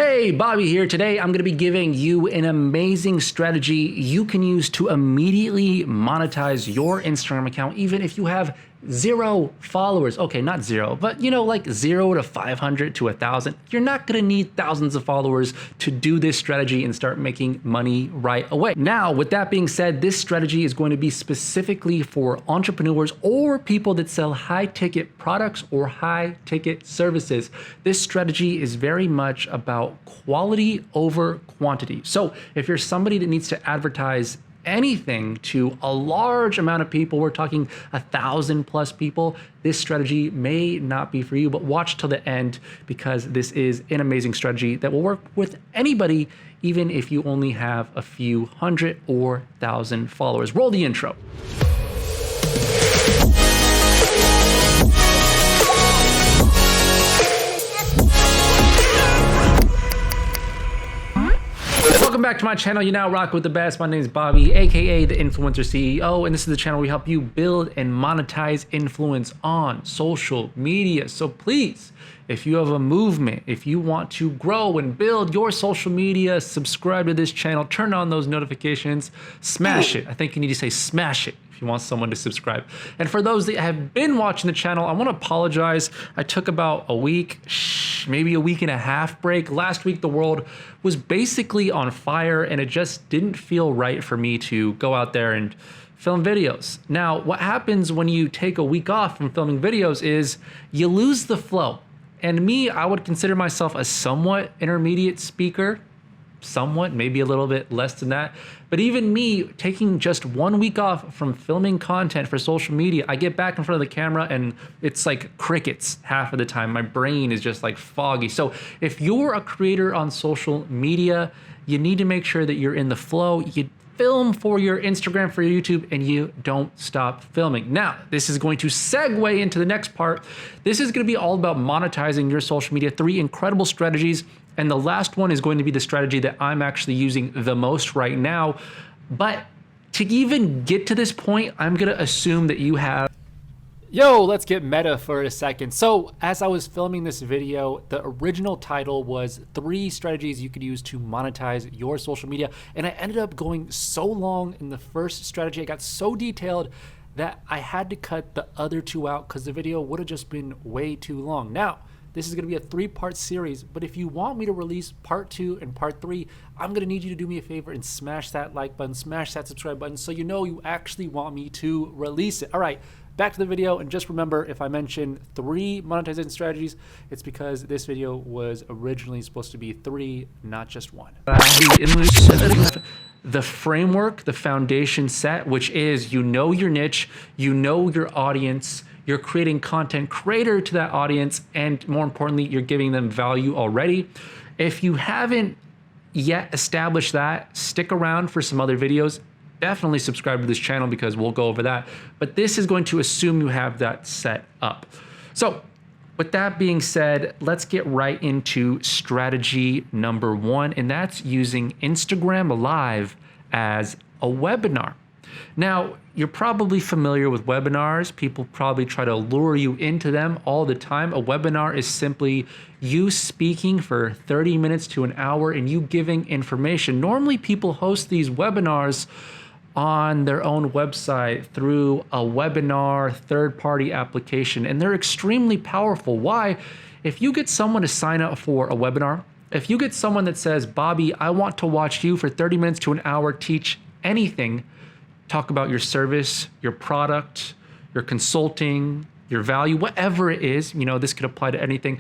Hey, Bobby here. Today I'm going to be giving you an amazing strategy you can use to immediately monetize your Instagram account, even if you have 0 followers. Okay, not 0, but like 0 to 500 to 1,000. You're not going to need thousands of followers to do this strategy and start making money right away. Now, with that being said, this strategy is going to be specifically for entrepreneurs or people that sell high-ticket products or high-ticket services. This strategy is very much about quality over quantity. So if you're somebody that needs to advertise anything to a large amount of people, we're talking 1,000+ people, this strategy may not be for you, but watch till the end because this is an amazing strategy that will work with anybody, even if you only have a few hundred or 1,000 followers. Roll the intro. Welcome back to my channel. You now rock with the best. My name is Bobby, aka the Influencer CEO, and this is the channel where we help you build and monetize influence on social media. So please, if you have a movement, if you want to grow and build your social media, subscribe to this channel, turn on those notifications, smash it. I think you need to say smash it if you want someone to subscribe. And for those that have been watching the channel, I want to apologize. I took about a week, maybe a week and a half break. Last week, the world was basically on fire and it just didn't feel right for me to go out there and film videos. Now, what happens when you take a week off from filming videos is you lose the flow. And me, I would consider myself a somewhat intermediate speaker, somewhat, maybe a little bit less than that. But even me taking just 1 week off from filming content for social media, I get back in front of the camera and it's like crickets half of the time. My brain is just like foggy. So if you're a creator on social media, you need to make sure that you're in the flow. You film for your Instagram, for your YouTube, and you don't stop filming. Now, this is going to segue into the next part. This is going to be all about monetizing your social media, 3 incredible strategies. And the last one is going to be the strategy that I'm actually using the most right now. But to even get to this point, I'm going to assume that you have... Yo, let's get meta for a second. So as I was filming this video, the original title was 3 strategies you could use to monetize your social media. And I ended up going so long in the first strategy. I got so detailed that I had to cut the other 2 out because the video would have just been way too long. Now, this is going to be a 3-part series, but if you want me to release part 2 and part 3, I'm going to need you to do me a favor and smash that like button, smash that subscribe button so you know you actually want me to release it. All right, back to the video, and just remember, if I mention 3 monetization strategies, it's because this video was originally supposed to be 3, not just 1. The framework, the foundation set, which is you know your niche, you know your audience, you're creating content creator to that audience, and more importantly, you're giving them value already. If you haven't yet established that, stick around for some other videos. Definitely subscribe to this channel because we'll go over that. But this is going to assume you have that set up. So with that being said, let's get right into strategy number 1, and that's using Instagram Live as a webinar. Now, you're probably familiar with webinars. People probably try to lure you into them all the time. A webinar is simply you speaking for 30 minutes to an hour and you giving information. Normally, people host these webinars on their own website through a webinar third-party application, and they're extremely powerful. Why? If you get someone to sign up for a webinar, if you get someone that says, Bobby, I want to watch you for 30 minutes to an hour teach anything, talk about your service, your product, your consulting, your value, whatever it is, this could apply to anything.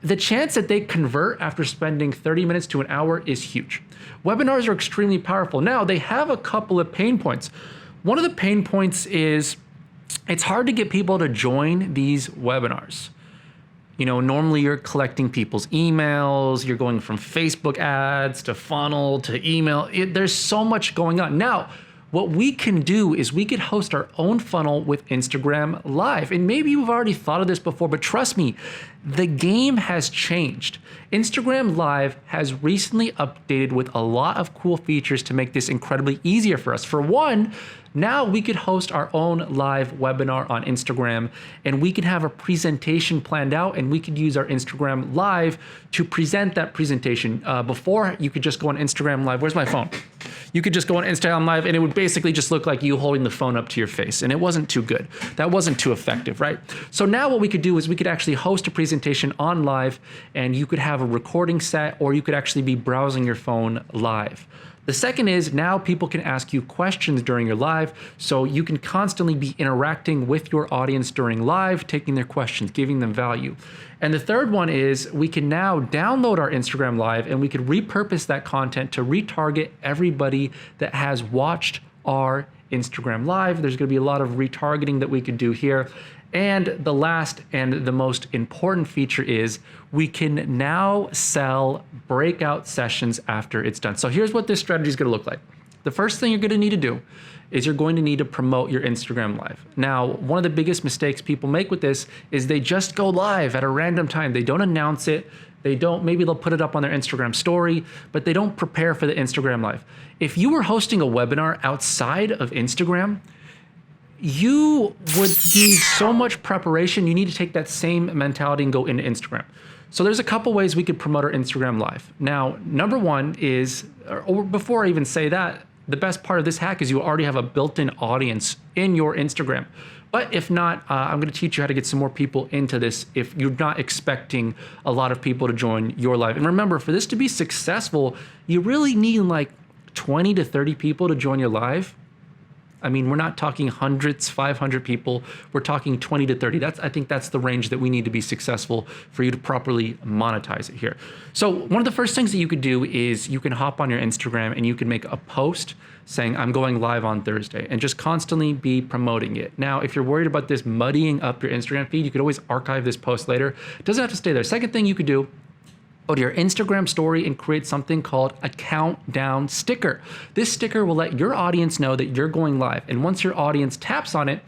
The chance that they convert after spending 30 minutes to an hour is huge. Webinars are extremely powerful. Now, they have a couple of pain points. One of the pain points is it's hard to get people to join these webinars. Normally you're collecting people's emails, you're going from Facebook ads to funnel to email. There's so much going on. Now, what we can do is we could host our own funnel with Instagram Live. And maybe you've already thought of this before, but trust me, the game has changed. Instagram Live has recently updated with a lot of cool features to make this incredibly easier for us. For one, now we could host our own live webinar on Instagram, and we can have a presentation planned out, and we could use our Instagram Live to present that presentation. Before, you could just go on Instagram Live. Where's my phone? You could just go on Instagram Live, and it would basically just look like you holding the phone up to your face, and it wasn't too good. That wasn't too effective, right? So now what we could do is we could actually host a presentation on live, and you could have a recording set, or you could actually be browsing your phone live. The second is now people can ask you questions during your live, so you can constantly be interacting with your audience during live, taking their questions, giving them value. And the third one is we can now download our Instagram Live, and we could repurpose that content to retarget everybody that has watched our Instagram Live. There's going to be a lot of retargeting that we could do here. And the last and the most important feature is we can now sell breakout sessions after it's done. So here's what this strategy is going to look like. The first thing you're going to need to do is you're going to need to promote your Instagram Live. Now, one of the biggest mistakes people make with this is they just go live at a random time. They don't announce it. Maybe they'll put it up on their Instagram story, but they don't prepare for the Instagram Live. If you were hosting a webinar outside of Instagram, you would need so much preparation. You need to take that same mentality and go into Instagram. So there's a couple ways we could promote our Instagram Live. Now, number one is, or before I even say that, the best part of this hack is you already have a built-in audience in your Instagram. But if not, I'm going to teach you how to get some more people into this if you're not expecting a lot of people to join your live. And remember, for this to be successful, you really need like 20 to 30 people to join your live. I mean, we're not talking hundreds, 500 people. We're talking 20 to 30. I think that's the range that we need to be successful for you to properly monetize it here. So one of the first things that you could do is you can hop on your Instagram and you can make a post saying, I'm going live on Thursday, and just constantly be promoting it. Now, if you're worried about this muddying up your Instagram feed, you could always archive this post later. It doesn't have to stay there. Second thing you could do, go to your Instagram story and create something called a countdown sticker. This sticker will let your audience know that you're going live. And once your audience taps on it,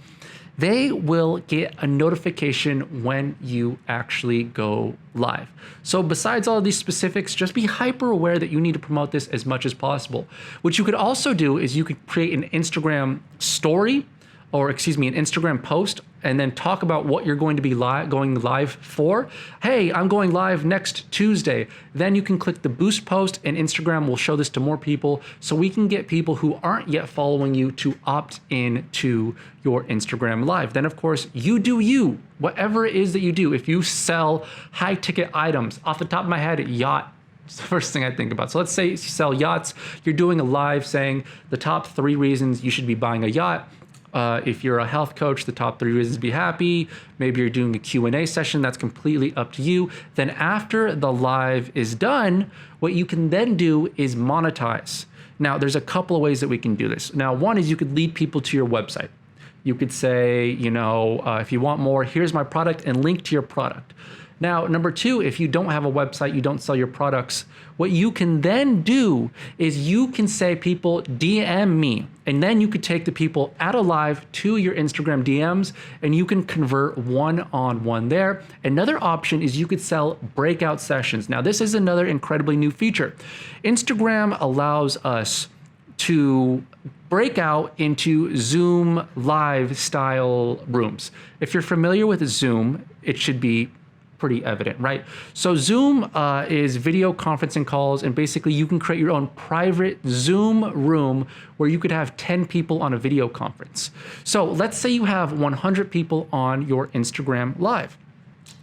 they will get a notification when you actually go live. So besides all of these specifics, just be hyper aware that you need to promote this as much as possible. What you could also do is you could create an Instagram story, or excuse me, an Instagram post, and then talk about what you're going to be going live for. Hey, I'm going live next Tuesday. Then you can click the boost post, and Instagram will show this to more people, so we can get people who aren't yet following you to opt in to your Instagram Live. Then of course, you do you, whatever it is that you do. If you sell high ticket items, off the top of my head, yacht, it's the first thing I think about. So let's say you sell yachts, you're doing a live saying the top 3 reasons you should be buying a yacht. If you're a health coach, the top 3 reasons to be happy. Maybe you're doing a Q&A session, that's completely up to you. Then after the live is done, what you can then do is monetize. Now, there's a couple of ways that we can do this. Now, one is you could lead people to your website. You could say, if you want more, here's my product, and link to your product. Now, number 2, if you don't have a website, you don't sell your products, what you can then do is you can say, people, DM me, and then you could take the people at a live to your Instagram DMs, and you can convert one-on-one there. Another option is you could sell breakout sessions. Now, this is another incredibly new feature. Instagram allows us to break out into Zoom live style rooms. If you're familiar with Zoom, it should be pretty evident, right? So Zoom is video conferencing calls, and basically you can create your own private Zoom room where you could have 10 people on a video conference. So let's say you have 100 people on your Instagram Live.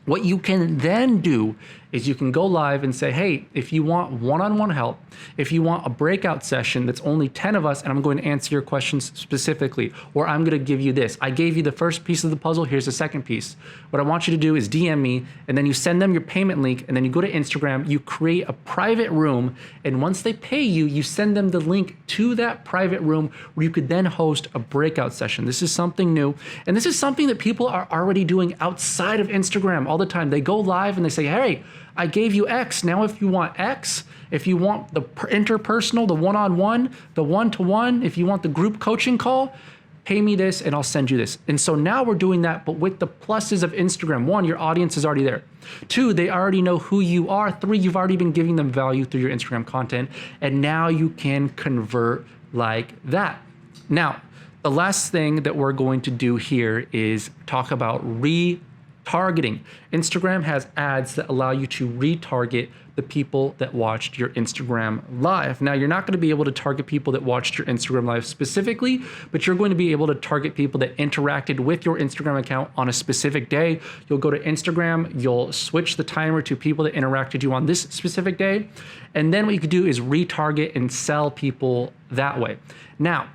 What you can then do is you can go live and say, hey, if you want one-on-one help, if you want a breakout session that's only 10 of us and I'm going to answer your questions specifically, or I'm going to give you this. I gave you the first piece of the puzzle, here's the second piece. What I want you to do is DM me, and then you send them your payment link, and then you go to Instagram, you create a private room, and once they pay you, you send them the link to that private room where you could then host a breakout session. This is something new, and this is something that people are already doing outside of Instagram. all the time. They go live and they say, hey, I gave you X. Now if you want X, if you want the interpersonal, the one-on-one, the one-to-one, if you want the group coaching call, pay me this and I'll send you this. And so now we're doing that, but with the pluses of Instagram. 1, your audience is already there. 2, they already know who you are. 3, you've already been giving them value through your Instagram content. And now you can convert like that. Now, the last thing that we're going to do here is talk about retargeting. Instagram has ads that allow you to retarget the people that watched your Instagram live. Now, you're not going to be able to target people that watched your Instagram live specifically, but you're going to be able to target people that interacted with your Instagram account on a specific day. You'll go to Instagram, you'll switch the timer to people that interacted you on this specific day. And then what you could do is retarget and sell people that way. Now,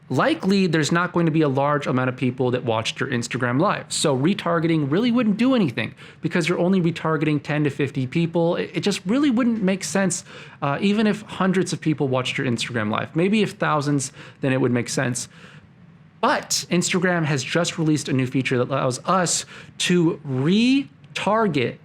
likely there's not going to be a large amount of people that watched your Instagram live. So retargeting really wouldn't do anything because you're only retargeting 10 to 50 people. It just really wouldn't make sense, even if hundreds of people watched your Instagram live. Maybe if thousands, then it would make sense. But Instagram has just released a new feature that allows us to retarget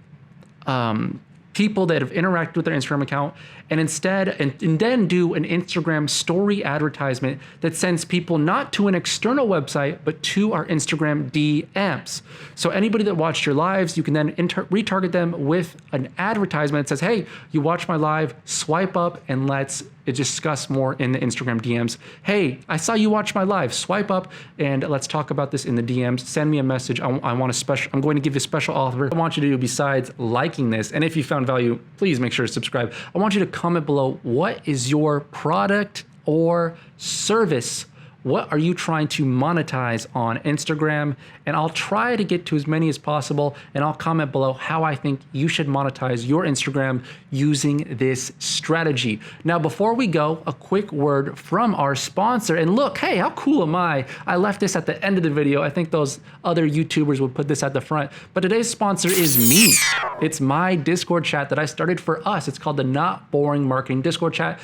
people that have interacted with their Instagram account and instead, and then do an Instagram story advertisement that sends people not to an external website, but to our Instagram DMs. So anybody that watched your lives, you can then retarget them with an advertisement that says, hey, you watched my live, swipe up and let's discuss more in the Instagram DMs. Hey, I saw you watch my live, swipe up and let's talk about this in the DMs. Send me a message. I'm going to give you a special offer. I want you to do besides liking this. And if you found value, please make sure to subscribe. I want you to comment below, what is your product or service? What are you trying to monetize on Instagram? And I'll try to get to as many as possible, and I'll comment below how I think you should monetize your Instagram using this strategy. Now, before we go, a quick word from our sponsor. And look, hey, how cool am I? I left this at the end of the video. I think those other YouTubers would put this at the front, but today's sponsor is me. It's my Discord chat that I started for us. It's called the Not Boring Marketing Discord chat.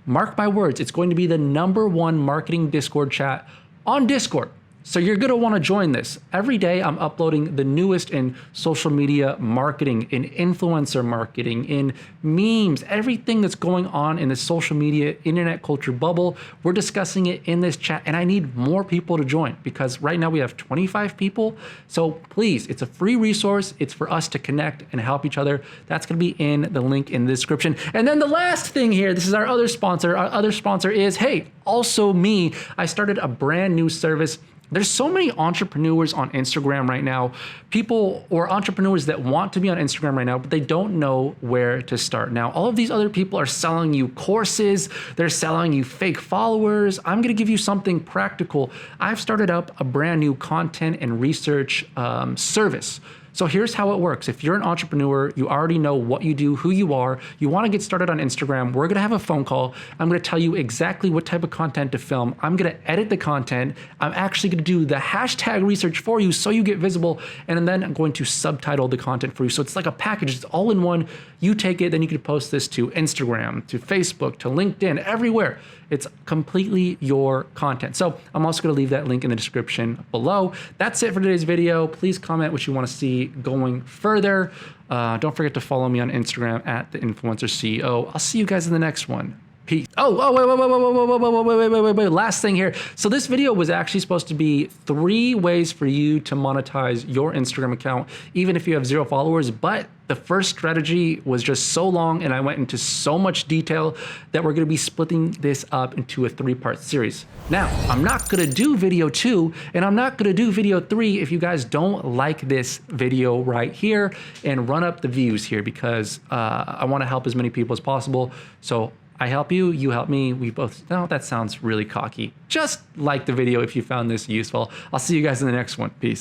Mark my words, it's going to be the #1 marketing Discord chat on Discord. So you're gonna wanna join this. Every day I'm uploading the newest in social media marketing, in influencer marketing, in memes, everything that's going on in the social media internet culture bubble. We're discussing it in this chat and I need more people to join because right now we have 25 people. So please, it's a free resource. It's for us to connect and help each other. That's gonna be in the link in the description. And then the last thing here, this is our other sponsor. Our other sponsor is, hey, also me. I started a brand new service. There's so many entrepreneurs on Instagram right now, people or entrepreneurs that want to be on Instagram right now, but they don't know where to start. Now, all of these other people are selling you courses, they're selling you fake followers. I'm gonna give you something practical. I've started up a brand new content and research service. So here's how it works. If you're an entrepreneur, you already know what you do, who you are, you wanna get started on Instagram, we're gonna have a phone call. I'm gonna tell you exactly what type of content to film. I'm gonna edit the content. I'm actually gonna do the hashtag research for you so you get visible, and then I'm going to subtitle the content for you. So it's like a package, it's all in one. You take it, then you can post this to Instagram, to Facebook, to LinkedIn, everywhere. It's completely your content. So I'm also gonna leave that link in the description below. That's it for today's video. Please comment what you wanna see going further. Don't forget to follow me on Instagram at the Influencer CEO. I'll see you guys in the next one. Peace. Wait. Last thing here. So this video was actually supposed to be 3 ways for you to monetize your Instagram account, even if you have 0 followers. But the first strategy was just so long and I went into so much detail that we're gonna be splitting this up into a 3-part series. Now, I'm not gonna do video 2 and I'm not gonna do video 3 if you guys don't like this video right here and run up the views here because I wanna help as many people as possible. So I help you, you help me, we both, no, that sounds really cocky. Just like the video if you found this useful. I'll see you guys in the next one. Peace.